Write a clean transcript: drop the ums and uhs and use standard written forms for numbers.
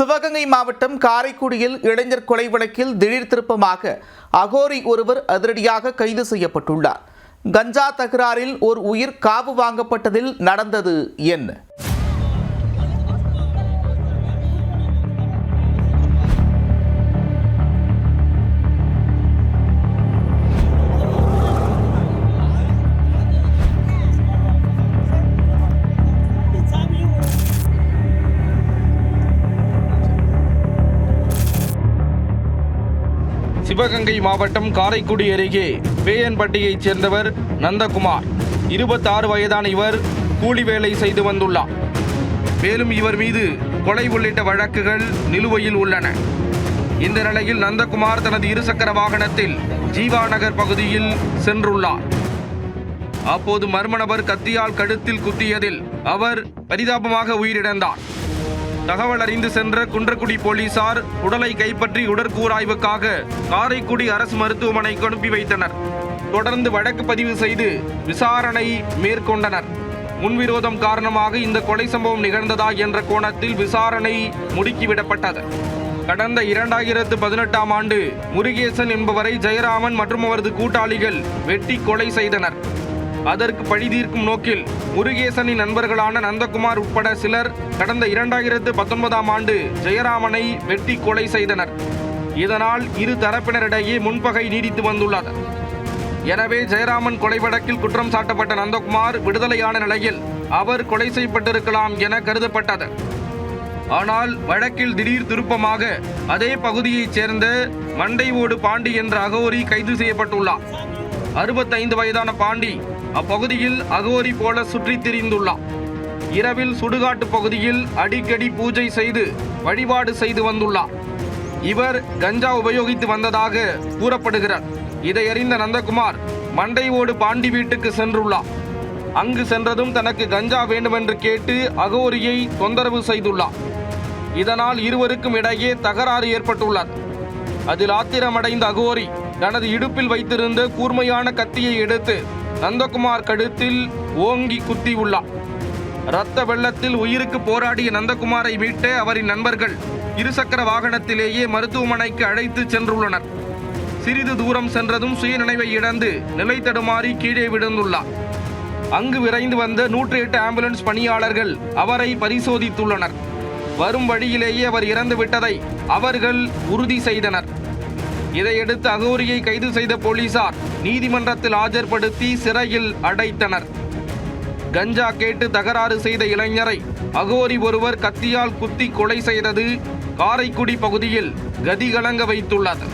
சிவகங்கை மாவட்டம் காரைக்குடியில் இளைஞர் கொலை வழக்கில் திடீர் திருப்பமாக அகோரி ஒருவர் அதிரடியாக கைது செய்யப்பட்டுள்ளார். கஞ்சா தகராறில் ஒரு உயிர் காவு வாங்கப்பட்டதில் நடந்தது என்ன? சிவகங்கை மாவட்டம் காரைக்குடி அருகே வேயன்பட்டியைச் சேர்ந்தவர் நந்தகுமார். 26 வயதான இவர் கூலி வேலை செய்து வந்துள்ளார். மேலும் இவர் மீது கொலை உள்ளிட்ட வழக்குகள் நிலுவையில் உள்ளன. இந்த நிலையில் நந்தகுமார் தனது இருசக்கர வாகனத்தில் ஜீவா நகர் பகுதியில் சென்றுள்ளார். அப்போது மர்ம நபர் கத்தியால் கழுத்தில் குத்தியதில் அவர் பரிதாபமாக உயிரிழந்தார். தகவல் அறிந்து சென்ற குன்றக்குடி போலீசார் உடலை கைப்பற்றி உடற்கூறாய்வுக்காக காரைக்குடி அரசு மருத்துவமனைக்கு அனுப்பி வைத்தனர். தொடர்ந்து வழக்கு பதிவு செய்து விசாரணை மேற்கொண்டனர். முன்விரோதம் காரணமாக இந்த கொலை சம்பவம் நிகழ்ந்ததா என்ற கோணத்தில் விசாரணை முடுக்கிவிடப்பட்டது. கடந்த 2018ஆம் ஆண்டு முருகேசன் என்பவரை ஜெயராமன் மற்றும் அவரது கூட்டாளிகள் வெட்டி கொலை செய்தனர். அதற்கு பழி தீர்க்கும் நோக்கில் முருகேசனின் நண்பர்களான நந்தகுமார் உட்பட சிலர் கடந்த 2019ஆம் ஆண்டு ஜெயராமனை வெட்டி கொலை செய்தனர். இதனால் இரு தரப்பினரிடையே முன்பகை நீடித்து வந்துள்ளது. எனவே ஜெயராமன் கொலை வழக்கில் குற்றம் சாட்டப்பட்ட நந்தகுமார் விடுதலையான நிலையில் அவர் கொலை செய்யப்பட்டிருக்கலாம் என கருதப்பட்டது. ஆனால் வழக்கில் திடீர் திருப்பமாக அதே பகுதியைச் சேர்ந்த மண்டைவோடு பாண்டி என்ற அகோரி கைது செய்யப்பட்டுள்ளார். 65 வயதான பாண்டி அப்பகுதியில் அகோரி போல சுற்றித் திரிந்துள்ளார். இரவில் சுடுகாட்டு பகுதியில் அடிக்கடி பூஜை செய்து வழிபாடு செய்து வந்துள்ளார். இவர் கஞ்சா உபயோகித்து வந்ததாக கூறப்படுகிறார். இதை அறிந்த நந்தகுமார் மண்டைவோடு பாண்டி வீட்டுக்கு சென்றுள்ளார். அங்கு சென்றதும் தனக்கு கஞ்சா வேண்டுமென்று கேட்டு அகோரியை தொந்தரவு செய்துள்ளார். இதனால் இருவருக்கும் இடையே தகராறு ஏற்பட்டுள்ளது. அதில் ஆத்திரமடைந்த அகோரி தனது இடுப்பில் வைத்திருந்த கூர்மையான கத்தியை எடுத்து நந்தகுமார் கழுத்தில் ஓங்கி குத்தியுள்ளார். இரத்த வெள்ளத்தில் உயிருக்கு போராடிய நந்தகுமாரை மீட்ட அவரின் நண்பர்கள் இருசக்கர வாகனத்திலேயே மருத்துவமனைக்கு அழைத்து சென்றுள்ளனர். சிறிது தூரம் சென்றதும் சுயநினைவை இழந்து நிலை தடுமாறி கீழே விழுந்துள்ளார். அங்கு விரைந்து வந்த 108 ஆம்புலன்ஸ் பணியாளர்கள் அவரை பரிசோதித்துள்ளனர். வரும் வழியிலேயே அவர் இறந்து விட்டதை அவர்கள் உறுதி செய்தனர். இதையடுத்து அகோரியை கைது செய்த போலீசார் நீதிமன்றத்தில் ஆஜர்படுத்தி சிறையில் அடைத்தனர். கஞ்சா கேட்டு தகராறு செய்த இளைஞரை அகோரி ஒருவர் கத்தியால் குத்தி கொலை செய்தது காரைக்குடி பகுதியில் கதிகலங்க வைத்துள்ளது.